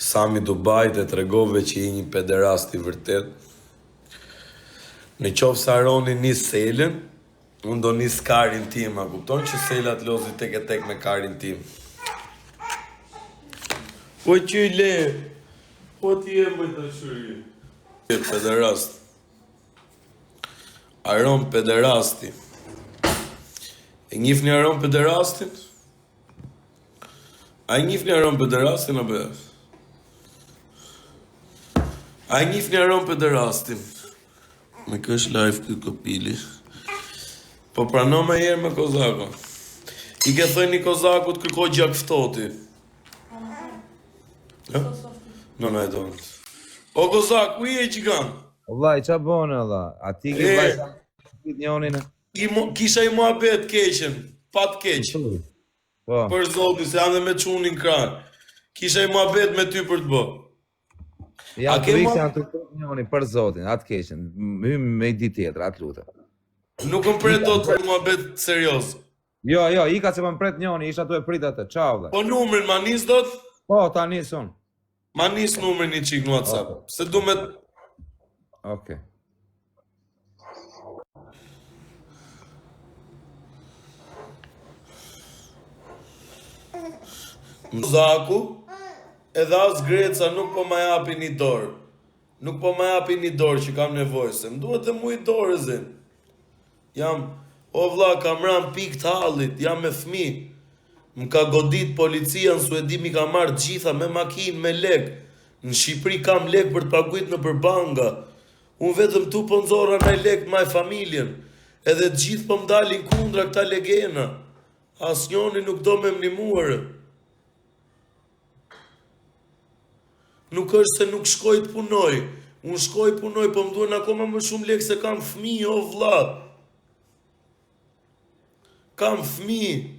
Sami Dubajt e tregove që i një pederast i vërtet. Në qofë se Aroni nis selën, unë do nis karin tim, a kupton që selat lozi tek e tek me karin tim. Po që i le, po ti e më të shuri. Pederast. Aron pederasti. E njifni Aron pederastin? A i njifni Aron pederastin, apo? A i njifni Aron pederastin? Me kësh live këtë kopili. Po prano me herë me Kozako. I ke thënë një Kozaku të kërkoj gjak ftoti. No, e don't. O Kozak, ku i e që kanë? Vllai, qa bone, vlla? A ti ke vllai sa njonin? Kisha i muhabet keqen, pat keq. Po. Për zotin, se janë dhe me qunin kran. Kisha i muhabet me ty për të bë. Ja, të ikse janë të njoni për zotin, atë keqen. Me i di tjetër, atë lutem. Nuk më pret do të muhabet serios. Jo, i ka se më pret njoni, isha tu e prit atë, qau dhe. Po numrin ma nis do të? Po, ta nis unë. Ma nis numrin një qik në WhatsApp. Se du me... Okej. Zaku, edhe as Greca nuk po ma japi një dorë. Nuk po ma japi një dorë që kam nevojë, se më duhet dhe mu i dorë, zin. Jam, o vlla, kam ran pik të hallit, jam me fmi. Më ka godit policia në Suedi, mi ka marrë gjitha me makinë, me lek. Në Shqipëri kam lek për të paguajt në përbanga. Unë vetëm tu po nxorra ndaj lek me familjen. Edhe të gjithë po më dalin kundra këta legena. Asnjoni nuk do me mnimuar. Nuk është se nuk shkoj të punoj. Unë shkoj punoj, po më duhen akoma më shumë lek se kam fëmijë, o vlla. Kam fëmijë.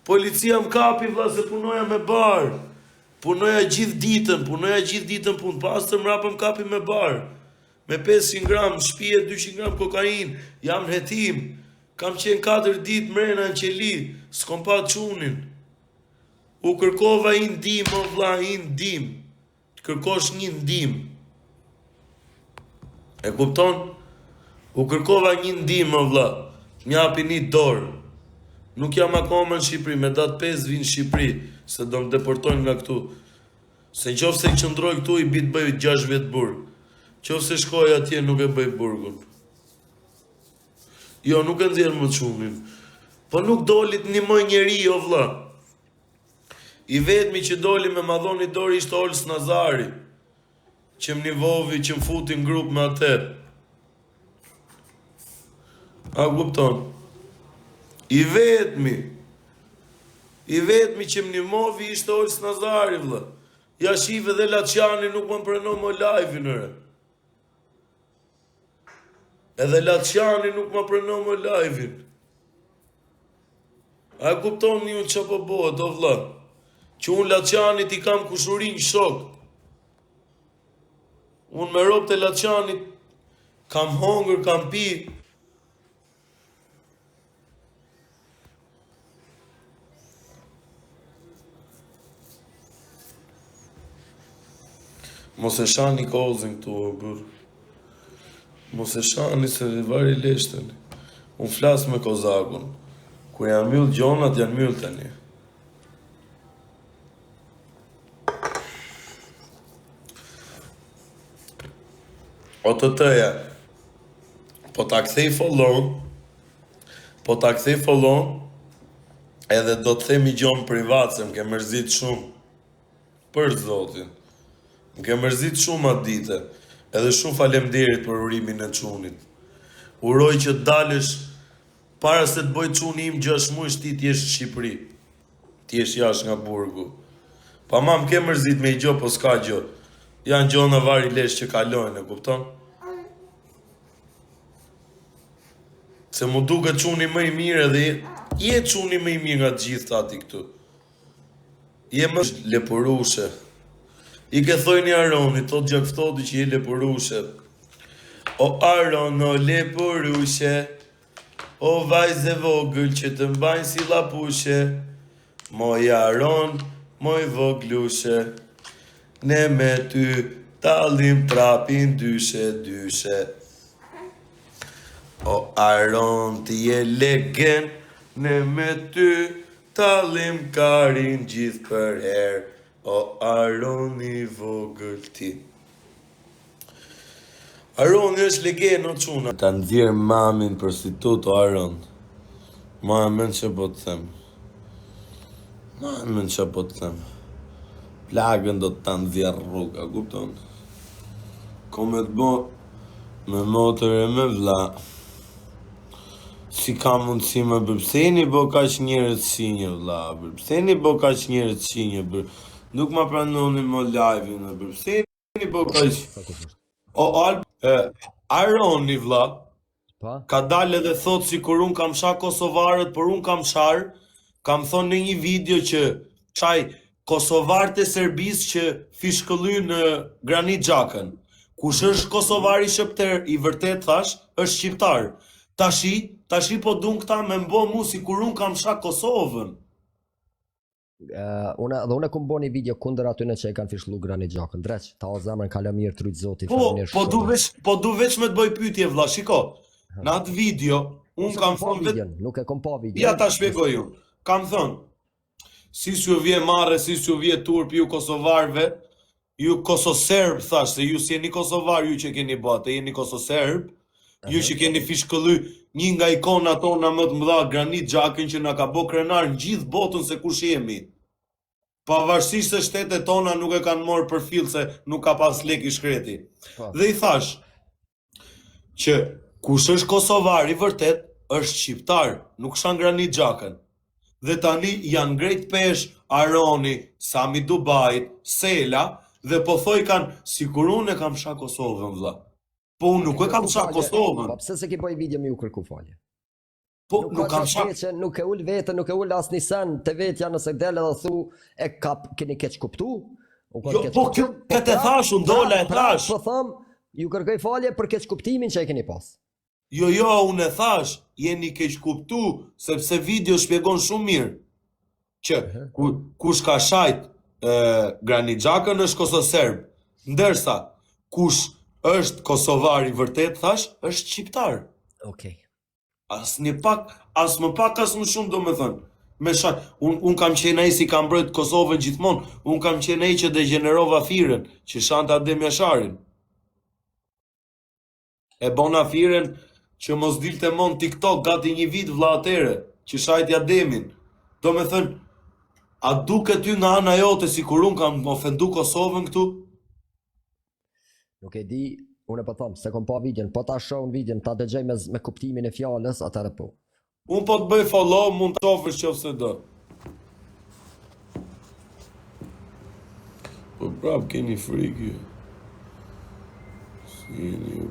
Policia më kapi, vlla, se punoja me barë. Punoja gjithë ditën punë. Pas të mrapa më kapi me barë. Me 500 gram, shpije 200 gram kokain. Jam në hetim. Kam qenë 4 ditë mrena në qeli. S'kom pa qunin. U kërkova i ndim, o vlla, i ndim. Kërkosh një ndim. E kupton? U kërkova një ndim, o vlla. M'japi një dorë. Nuk jam akoma në Shqipëri, me datë 5 vinë në Shqipëri, se do më deportojnë nga këtu. Se në qofë se i qëndroj këtu, i bitë bëj 6 vjetë burg. Qofë se shkoj atje, nuk e bëj burgun. Jo, nuk e nxjerë më të shumin. Po nuk dolit një mëj njeri, o vlla. I vetmi që doli me madhoni dori ishte Ols Nazari, që më nivovi, që më futi në grup me atë. A kupton? I vetmi që më nimovi ishte Ols Nazari, vlla. Ja shive dhe Laçani nuk më preno më live-in, ere. Edhe Laçani nuk më preno më live-in. A kupton një që po bëhet, o vlla? Që unë Laçanit i kam kushurin shok. Unë me rob të Laçanit kam hongër, kam pi. Mos e shani kozën këtu, o burr. Mos e shani se vari leshtën. Unë flas me Kozakun. Kur janë myll gjonat, janë myll tani. O të tëja, po ta kthej follon, edhe do të themi gjonë privat, se më ke mërzit shumë. Për zotin. Më ke mërzit shumë atë dite, edhe shumë falemderit për urimin e qunit. Uroj që të dalësh, para se të bëj quni im 6 muaj ti t'jesh në Shqipëri. T'jesh jashtë nga burgu. Pa ma më ke mërzit me i gjo, po s'ka gjo. Janë gjona vari lesh që kalojnë, e kupton? Se mu duke quni më i mirë edhe je quni më i mirë nga të gjithë tati këtu. Je më lepurushe. I ke thojnë Aroni, thot gjakftoti që je lepurushe. O Aron, o lepurushe, o vajze vogël që të mbajnë si lapushe, moj Aron, moj voglushe. ne me ty tallim trapin dyshe. O Aron ti je legend, ne me ty tallim karin gjithë për herë. O Aron i vogël ti. Aron është legend o çuna. Ta nxjerr mamin prostitut o Aron. Ma e men që po të them. Plagën do të ta nxjerr rruga, kupton? Ko me të bo me motër e me vlla. Si ka mundësi më bërë, pse jeni bo kaq njerëz shinje vlla, pse jeni bo kaq njerëz shinje bërë, nuk ma pranoni më live-in e bërë, pse jeni bo kaq... O Aroni vlla, ka dalë edhe thot si kur unë kam shar kosovarët, por unë kam thonë në një video që qaj kosovarët e Serbisë që fishkëlly në Granit Xhakën. Kush është kosovari shqiptar i vërtet thash, është shqiptar. Tashi po dun këta me mbo mu si kur unë kam shak Kosovën. Unë kom bo një video kunder atyne që e kanë fishlu Granit Xhakën, dreq, ta o zemrën kala mirë trujt zoti. Po du veç me të bëj pyetje vlla, shiko, në atë video, unë kam thonë nuk e kom pa video. Ja ta shpjegoj unë, kam thonë, si s'ju vje marre, si s'ju vje turp ju kosovarve, ju kososerb thash, se ju si jeni kosovar, ju që keni bate, jeni kososerb, ju që keni fishkëlly një nga ikona tona më të mëdha Granit Xhakën që na ka bo krenar në gjithë botën se kush jemi. Pavarësisht se shtetet tona nuk e kanë morë për fill se nuk ka pas lek i shkreti. Dhe i thash që kush është kosovar i vërtet është shqiptar, nuk shan Granit Xhakën. Dhe tani janë ngrejt pesh Aroni, Sami Dubajt, Sela dhe po thoj kanë si kur unë e kam shak Kosovën vlla. Po unë nuk e kam shak Kosovën. Po pse se ki bëj video me ju kërku falje? Po nuk kam shak. Nuk e ull vete, nuk e ull as një sen të vetja nëse dele dhe thu e keni keq kuptu? Po këtë e thash, unë dola e thash. Po tham, ju kërkoj falje për keq kuptimin që e keni pas. Jo, unë e thash, jeni keq kuptu, sepse video shpjegon shumë mirë. Që kush ka shajt Granit Xhakën është kososerb, ndërsa kush është kosovar i vërtet, thash, është shqiptar. Okej. As më pak, as më shumë do me thënë. Me shak, unë kam qenë ai si kam mbrojt Kosovën gjithmonë, unë kam qenë ai që degenerova firen, që shanta Adem Jasharin. E bona firen që mos dilte mon TikTok gati një vit vlla atere, që shajti Ademin. Do me thënë, a duke ty nga ana jote si kur unë kam ofendu Kosovën këtu? Nuk e di, unë e po thamë, se kom pa videon, po ta shoh në videon, ta dëgjoj me kuptimin e fjalës, atëherë po. Unë po të bëj follow, mund të ofësh qofse do. Po prap keni frikë. Si jeni